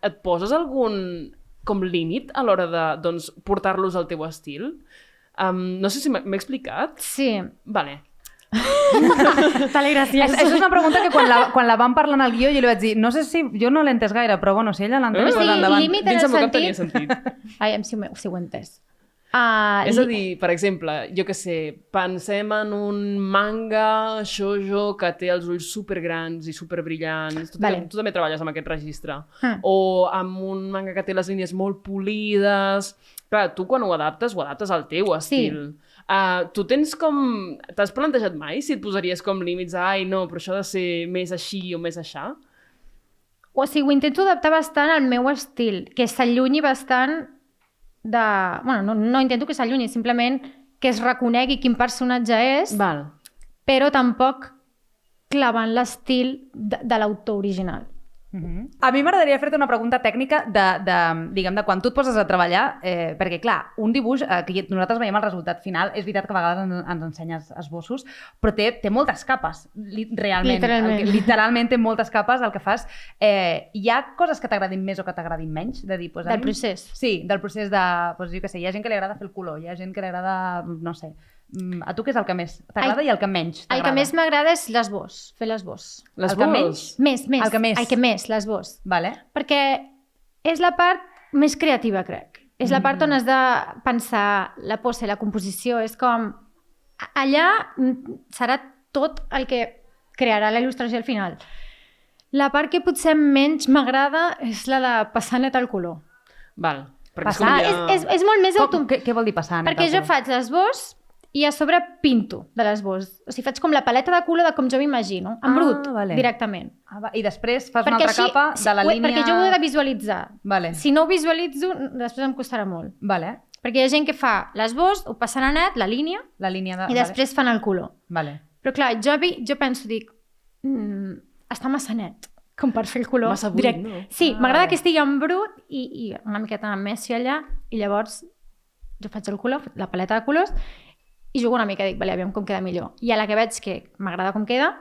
et poses algun com límit a l'hora de portar-los al teu estil? No sé si m'he explicat. Sí. Vale. Vale, gràcies. Això és una pregunta que quan la vam parlar en el guió jo li vaig dir, no sé si jo no l'he entès gaire, però bueno, si ella l'ha entès, doncs endavant. Límit en el sentit... tenia sentit. Aviam si ho he entès. És a dir, per exemple, jo què sé, pensem en un manga shoujo que té els ulls supergrans i superbrillants. Tu també treballes amb aquest registre. O amb un manga que té les línies molt polides. Clar, tu quan ho adaptes al teu estil. Tu t'has plantejat mai si et posaries com límits ai, no, però això ha de ser més així o més aixà? O sigui, ho intento adaptar bastant al meu estil, que s'allunyi bastant de... Bueno, no intento que s'allunyi, simplement que es reconegui quin personatge és, però tampoc clavant l'estil de l'autor original. A mi m'agradaria fer-te una pregunta tècnica de quan tu et poses a treballar, perquè clar, un dibuix, que nosaltres veiem el resultat final, és veritat que a vegades ens ensenyes esbossos, però té moltes capes, realment. Literalment té moltes capes el que fas. Hi ha coses que t'agradin més o que t'agradin menys? Del procés. Sí, del procés de... Jo què sé, hi ha gent que li agrada fer el color, hi ha gent que li agrada, no sé... A tu què és el que més t'agrada i el que menys t'agrada? El que més m'agrada és l'esbós, fer l'esbós. L'esbós? Més. El que més, l'esbós. Vale. Perquè és la part més creativa, crec. És la part on has de pensar la pose, la composició. És com... Allà serà tot el que crearà la il·lustració al final. La part que potser menys m'agrada és la de passar net al color. Val. Perquè Passar, És molt més automàtic. Què vol dir passar? Perquè jo faig l'esbós i a sobre pinto de l'esbós. O sigui, faig com la paleta de color de com jo m'imagino, en brut, vale. directament. I després fas una altra capa de la línia... Perquè jo ho he de visualitzar. Vale. Si no ho visualitzo, després em costarà molt. Vale. Perquè hi ha gent que fa l'esbós, ho passen a net, la línia, i després fan el color. Vale. Però clar, jo penso, dic, està massa net, com per fer el color massa buit, directe. no? Sí, m'agrada que estigui en brut i una miqueta de messi allà, i llavors jo faig el color, la paleta de colors, i jugo una mica, dic, vale, aviam com queda millor. I a la que veig que m'agrada com queda,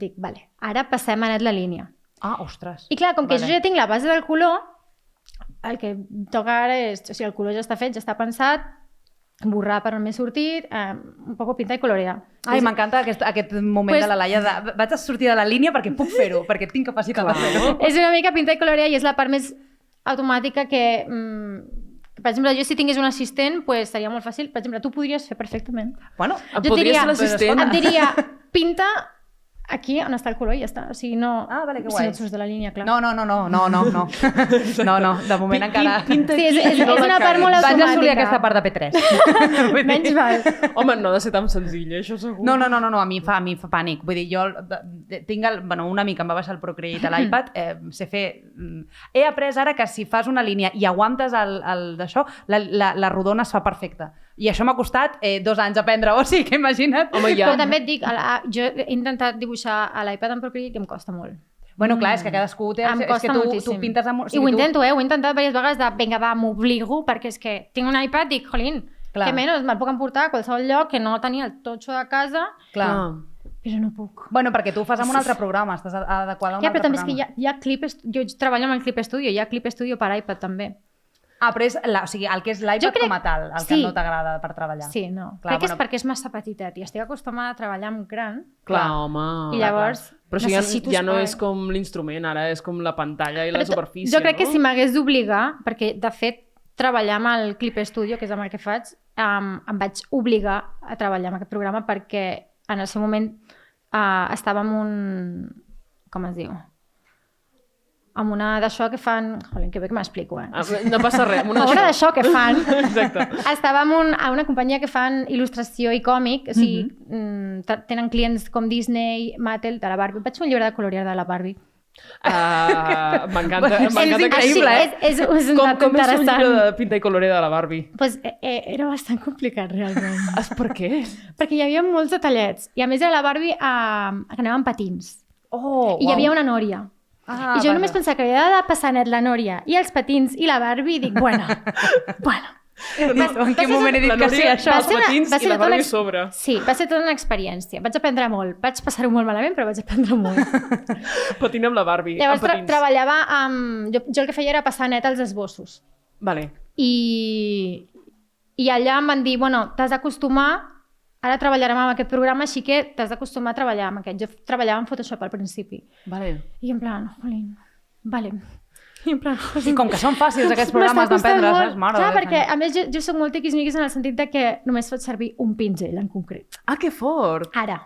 dic, vale, ara passem a net la línia. Ah, ostres. I clar, com que jo ja tinc la base del color, el que toca ara és, o sigui, el color ja està fet, ja està pensat, borrar per on m'he sortit, un poc pintar i colorear. Ai, m'encanta aquest moment de la Laia de vaig a sortir de la línia perquè puc fer-ho, perquè tinc capacitat de fer-ho. És una mica pintar i colorear i és la part més automàtica que per exemple, jo si tingués un assistent, pues, seria molt fàcil. Per exemple, tu podries fer perfectament. Bueno, Jo et diria, l'assistent. et diria, pinta aquí on està el color i ja està. O sigui, no... vale, que si guai. no et surts de la línia, clar. No, de moment encara... Pinta Sí, aquí és i no una la part caguis. molt Vaig automàtica. assolir aquesta part de P3. Menys val. Home, no ha de ser tan senzill, això segur. No, a mi fa pànic. Vull dir, jo tinc una mica em va baixar el Procreate a l'iPad, sé fer... He après ara que si fas una línia i aguantes el d'això, la rodona es fa perfecta. I això m'ha costat 2 anys aprendre, o sigui que imagina't. Home, ja. Però també et dic, jo he intentat dibuixar a l'iPad en Procreate i em costa molt. Bueno, clar, és que cadascú té... Em És costa que tu moltíssim. pintes amb... I ho intento, ho he intentat diverses vegades de, vinga, va, m'obligo, perquè és que tinc un iPad, dic, jolín, Clar. que menys, me'l puc emportar a qualsevol lloc que no tenia el totxo de casa, Clar. però no puc. Bueno, perquè tu ho fas amb un altre programa, estàs adequada a un Ja, altre però també és programa. que hi ha Clip Studio, jo treballo amb el Clip Studio, hi ha Clip Studio per iPad també. Ah, però és o sigui, el que és Jo l'iPad crec- com a tal, el que sí. no t'agrada per treballar. Sí, no. Clar, Crec que és bueno. perquè és massa petitet i estic acostumada a treballar amb gran. Clar, home. I llavors Però això necessito ja no espai. és com l'instrument, ara és com la pantalla i la Però superfície, jo crec que no? si m'hagués d'obligar, perquè de fet treballar amb el Clip Studio, que és amb el que faig, em vaig obligar a treballar amb aquest programa perquè en el seu moment estava amb un... com es diu? Amb una d'això que fan... Jolín, que bé que m'explico, No passa res. Amb Una obra d'això que fan. Exacte. Estava amb una companyia que fan il·lustració i còmic, o sigui, tenen clients com Disney, Mattel, de la Barbie. Vaig fer un llibre de colorear de la Barbie. M'encanta És increïble, És un Com dato és un interessant. llibre de pinta i colorear de la Barbie? Pues, era bastant complicat, realment. Per què? Perquè hi havia molts detallets. I a més era la Barbie que anava amb patins. Oh, I hi havia una nòria. I jo només pensava que havia de passar net la nòria i els patins i la Barbie i dic, bueno. En quin moment he dit que sí, això? Els patins i la Barbie a sobre. Sí, va ser tota una experiència. Vaig aprendre molt. Vaig passar-ho molt malament, però vaig aprendre molt. Patint amb la Barbie, Llavors amb patins. treballava amb... Jo el que feia era passar net els esbossos. Vale. I allà em van dir, bueno, t'has d'acostumar, ara treballarem amb aquest programa, així que t'has d'acostumar a treballar amb aquest. Jo treballava en Photoshop al principi. Vale. I en plan, jolín, vale. I en plan, I com que són fàcils aquests programes d'aprendre, saps? Mare Clar, de Déu, perquè senyor. a més jo soc molt tiquismiquis en el sentit de que només faig servir un pinzell en concret. Ah, que fort! Ara,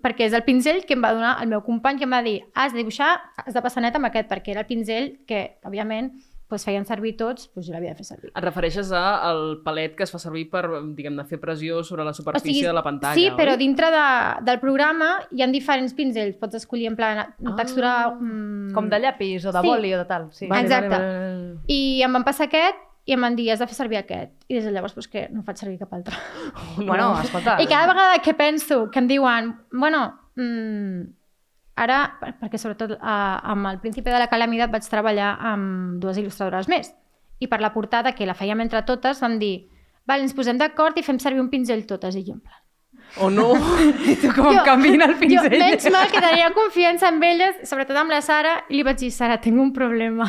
perquè és el pinzell que em va donar el meu company, que em va dir, has de dibuixar, has de passar net amb aquest, perquè era el pinzell que, òbviament, feien servir tots, jo l'havia de fer servir. Et refereixes al palet que es fa servir per, diguem-ne, fer pressió sobre la superfície de la pantalla, sí, oi? però dintre del programa hi ha diferents pinzells. Pots escollir en plan textura... Com de llapis o de Sí. boli o de tal. Sí. Vale, exacte. I em van passar aquest i em van dir, has de fer servir aquest. I des de llavors que no faig servir cap altre. Bueno, escolta... I cada vegada que penso, que em diuen, bueno, ara, perquè sobretot amb el Príncipe de la Calamidad vaig treballar amb 2 il·lustradores més. I per la portada, que la fèiem entre totes, vam dir, vale, ens posem d'acord i fem servir un pinzell totes. I jo en plan... O no? I tu com em canvien el pinzell? Jo, menys mal que tenia confiança en elles, sobretot amb la Sara, i li vaig dir, Sara, tengo un problema.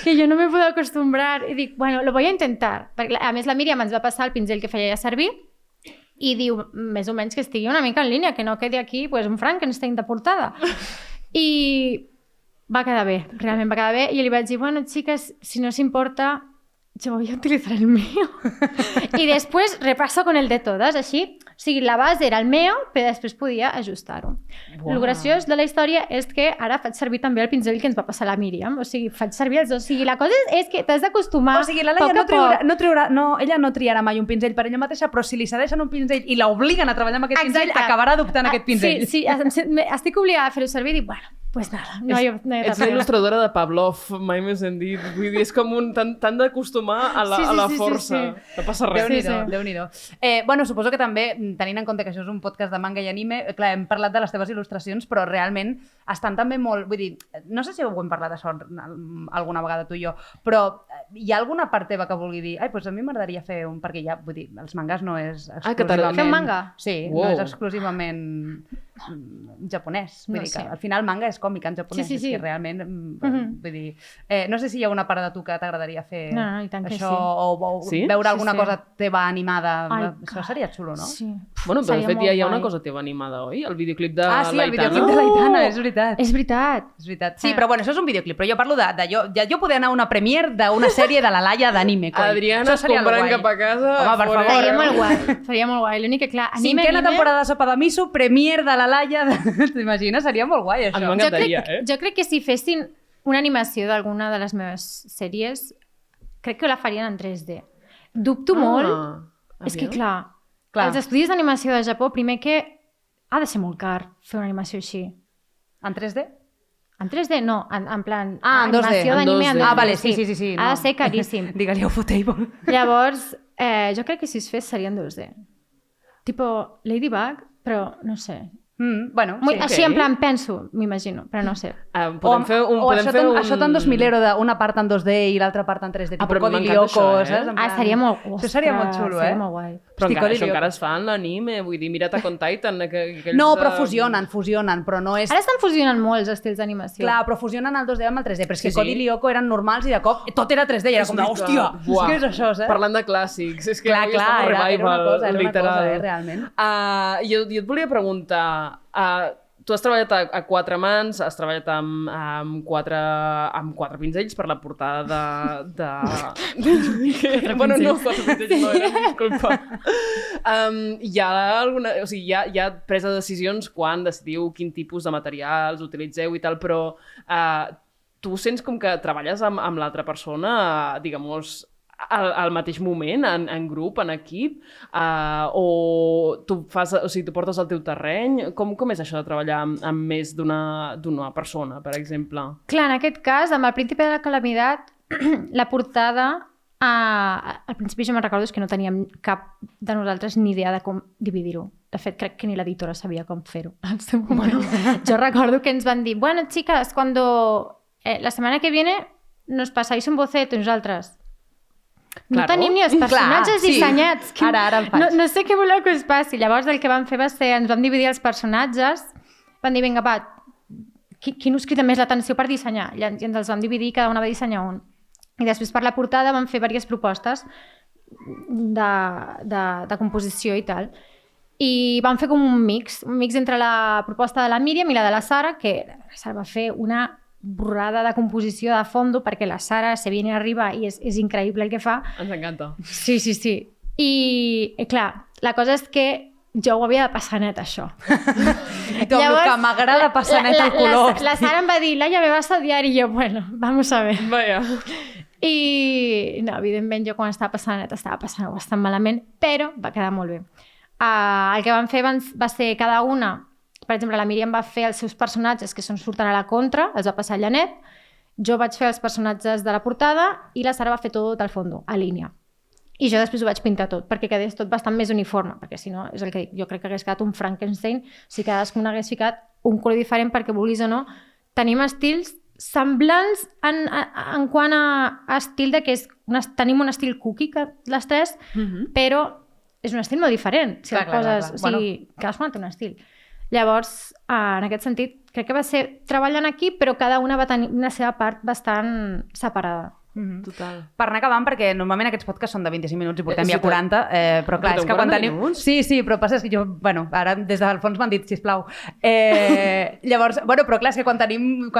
Que jo no me puedo acostumbrar. I dic, bueno, lo voy a intentar. Perquè, a més, la Míriam ens va passar el pinzell que feia servir i diu, més o menys que estigui una mica en línia, que no quedi aquí pues, un Frankenstein de portada. I va quedar bé, realment va quedar bé. I li vaig dir, bueno, xiques, si no s'importa, yo voy a utilizar el mío. I després repasso con el de totes, així. O sigui, la base era el meu, però després podia ajustar-ho. Uau. El graciós de la història és que ara faig servir també el pinzell que ens va passar la Míriam. O sigui, faig servir els dos. O sigui, la cosa és que t'has d'acostumar O sigui, la Laia ella no triarà mai un pinzell per ella mateixa, però si li cedeixen un pinzell i l'obliguen a treballar amb aquest pinzell, acabarà adoptant aquest pinzell. Sí, estic obligada a fer-ho servir i dic, bueno, pues nada, no hi ha Ets la il·lustradora de Pavlov, mai més hem dit. Vull dir, és com t'han d'acostumar a la força. No passa res. Déu-n'hi-do. Bueno, suposo que també, tenint en compte que això és un podcast de manga i anime, clar, hem parlat de les teves il·lustracions, però realment estan també molt... Vull dir, no sé si ho hem parlat això alguna vegada tu i jo, però hi ha alguna part teva que vulgui dir ai, doncs a mi m'agradaria fer un... Perquè ja, vull dir, els mangas no és exclusivament... Fer un manga? Sí, no és exclusivament japonès. Vull dir que al final manga és còmic en japonès, és que realment... Vull dir, no sé si hi ha una part de tu que t'agradaria fer i tant que això, o veure alguna cosa teva animada. Això seria xulo, no? Sí. Bueno, però de fet ja hi ha una cosa teva animada, oi? El videoclip de l'Aitana. Sí, el videoclip de l'Aitana, és veritat. És veritat. És veritat. Sí, però bueno, això és un videoclip, però jo parlo de jo poder anar a una premiere d'una sèrie de la Laia d'anime. Adriana escombrant cap a casa. Home, per favor. Faria molt guai. Faria molt guai. L'únic que, clar, cinquena temporada de Sopa de Miso, premiere de la Laia. T'imagines? Seria molt guai, això. A mi m'encantaria, Jo crec que si fessin una animació d'alguna de les meves sèries, crec que la farien en 3D. Dubto molt. És que, clar, els estudis d'animació de Japó, primer que ha de ser molt car fer una animació així. En 3D? En 3D no, en plan... en 2D. Animació d'anime en 2D. Vale, sí. Ha de ser caríssim. Digue-li a Ufotable. Llavors, jo crec que si es fes seria en 2D. Tipo Ladybug, però no sé... Bueno, així en plan penso, m'imagino, però no sé. Podem fer un... Això tan 2000 d'una part en 2D i l'altra part en 3D, tipus Codi Lyoko, saps? Seria molt... Això seria molt xulo, Seria molt guai. Però això encara es fa en l'anime, vull dir, mira't a on Titan. No, però fusionen, però no és... Ara estan fusionant molts estils d'animació. Clar, però fusionen el 2D amb el 3D, però és que Codi Lyoko eren normals i de cop tot era 3D i era com, hòstia, què és això, saps? Parlant de clàssics, és que clar, era una cosa, realment. Jo et volia preguntar, tu has treballat a quatre mans, has treballat amb quatre pinzells per la portada de... Bueno, no, quatre pinzells no eren, disculpa. Hi ha presa de decisions quan decidiu quin tipus de materials utilitzeu i tal, però tu sents com que treballes amb l'altra persona, diguem-nos, al mateix moment, en grup, en equip, o tu portes al teu terreny? Com és això de treballar amb més d'una persona, per exemple? Clar, en aquest cas, amb el Príncipe de la Calamitat, la portada, al principi jo me'n recordo que no teníem cap de nosaltres ni idea de com dividir-ho. De fet, crec que ni l'editora sabia com fer-ho. Bueno, jo recordo que ens van dir, bueno, chicas, cuando la semana que viene nos pasáis un boceto nosaltres. No tenim ni els personatges dissenyats. Ara el faig. No sé què voleu que us passi. Llavors el que vam fer va ser, ens vam dividir els personatges, vam dir, vinga, va, qui us crida més l'atenció per dissenyar? I ens els vam dividir, cada una va dissenyar un. I després per la portada vam fer diverses propostes de composició i tal. I vam fer com un mix entre la proposta de la Míriam i la de la Sara, que la Sara va fer una borrada de composició de fondo perquè la Sara se viene arriba i és increïble el que fa. Ens encanta. Sí. I clar, la cosa és que jo ho havia de passar net, això. I tu, el que m'agrada passar net el color. La Sara em va dir, Laia, me vas a odiar, i jo, bueno, vamos a ver. Vaya. I no, evidentment jo quan estava passant net estava passant bastant malament, però va quedar molt bé. El que vam fer va ser cada una. Per exemple, la Míriam va fer els seus personatges que surten a la contra, els va passar a Llanet, jo vaig fer els personatges de la portada i la Sara va fer tot al fons, a línia. I jo després ho vaig pintar tot, perquè quedés tot bastant més uniforme, perquè si no, és el que dic, jo crec que hagués quedat un Frankenstein si cadascun hagués ficat un color diferent, perquè vulguis o no, tenim estils semblants en quant a estil de que tenim un estil cookie, les tres, però és un estil molt diferent, si el poses, o sigui, cadascuna té un estil. Llavors, en aquest sentit, crec que va ser treball en equip, però cada una va tenir una seva part bastant separada. Total. Per anar acabant, perquè normalment aquests podcasts són de 25 minuts i portem Sí, ja 40, però clar, Portem és que quan 40 tenim... minuts? Sí, però passa que jo, bueno, ara des del fons m'han dit, sisplau. Llavors, bueno, però clar, és que quan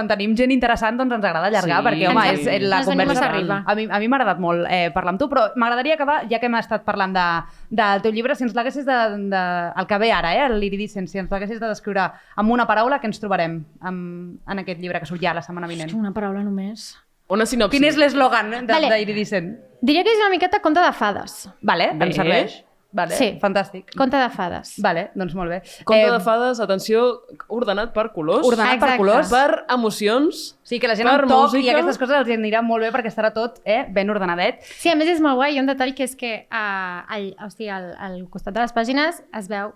tenim gent interessant, doncs ens agrada allargar, Sí, perquè, home, Ens- és la ens venim conversa... massa arriba. A mi m'ha agradat molt parlar amb tu, però m'agradaria acabar, ja que hem estat parlant del teu llibre, si ens l'haguessis el que ve ara, l'Iridescent, si ens l'haguessis de descriure amb una paraula, què ens trobarem en aquest llibre que surt ja la setmana vinent? Una paraula només. Una sinopsi. Quin és l'eslògan Vale. d'Iridescent? Diria que és una miqueta conte de fades. Vale, Bé. em serveix. Vale, Sí. fantàstic. Conte de fades. Vale, doncs molt bé. Conte de fades, atenció, ordenat per colors. Ordenat per Exacte. colors. Per emocions. Sí, que la gent per amb toc música. i aquestes coses els anirà molt bé perquè estarà tot ben ordenadet. Sí, a més és molt guai. Hi ha un detall que és que al costat de les pàgines es veu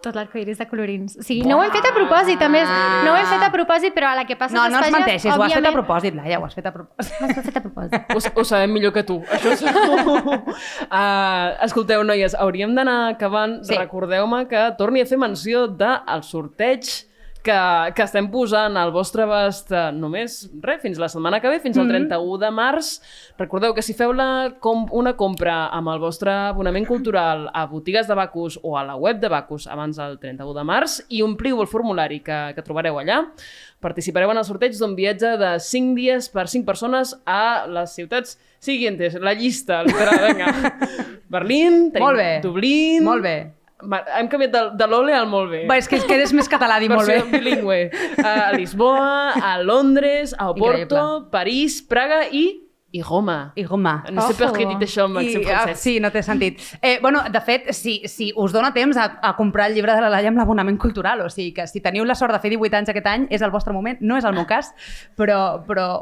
tot l'arcoiris de colorins. O sigui, no ho hem fet a propòsit, a més. No ho hem fet a propòsit, però a la que passa No, les no ens pàgines, menteixis, ho has fet a òbviament- propòsit, Laia, ho has fet a propòsit. Ho has fet a propòsit. Ho sabem millor que tu, això segur. Escolteu, noies, hauríem d'anar acabant. Sí. Recordeu-me que torni a fer menció del sorteig que estem posant al vostre abast només, fins la setmana que ve, fins al 31 de març. Recordeu que si feu una compra amb el vostre abonament cultural a botigues de Bacus o a la web de Bacus abans del 31 de març i ompliu el formulari que trobareu allà, participareu en el sorteig d'un viatge de 5 dies per 5 persones a les ciutats siguientes, la llista, literal, vinga. Berlín, tenim Molt bé. Dublín... Molt bé. Hem canviat de l'ole al molt bé. Va, és que eres més català, dir molt bé. Versió bilingüe. A Lisboa, a Londres, a Oporto, Increïble. París, Praga i Roma. I Roma. No sé per què he dit això en I, accent francès. sí, no té sentit. Bueno, de fet, si us dona temps a comprar el llibre de la Laia amb l'abonament cultural, o sigui que si teniu la sort de fer 18 anys aquest any, és el vostre moment, no és el meu cas, però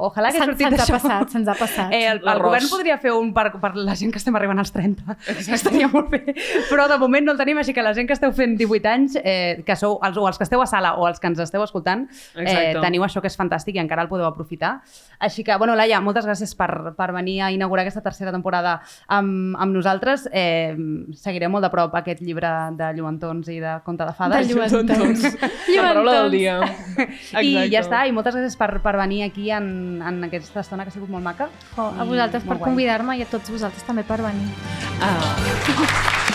ojalà que sortit Se'ns ha això. passat, se'ns ha passat. El L'arròs. govern podria fer un per la gent que estem arribant als 30. Estaria molt bé. Però de moment no el tenim, així que la gent que esteu fent 18 anys, que sou els que esteu a sala o els que ens esteu escoltant, Exacte. teniu això que és fantàstic i encara el podeu aprofitar. Així que, bueno, Laia, moltes gràcies per venir a inaugurar aquesta tercera temporada amb nosaltres. Seguirem molt de prop aquest llibre de lluentons i de conte de fades. De lluentons. La paraula del dia. I ja està, i moltes gràcies per venir aquí en aquesta estona que ha sigut molt maca. A vosaltres per Molt guai. convidar-me i a tots vosaltres també per venir. Ah.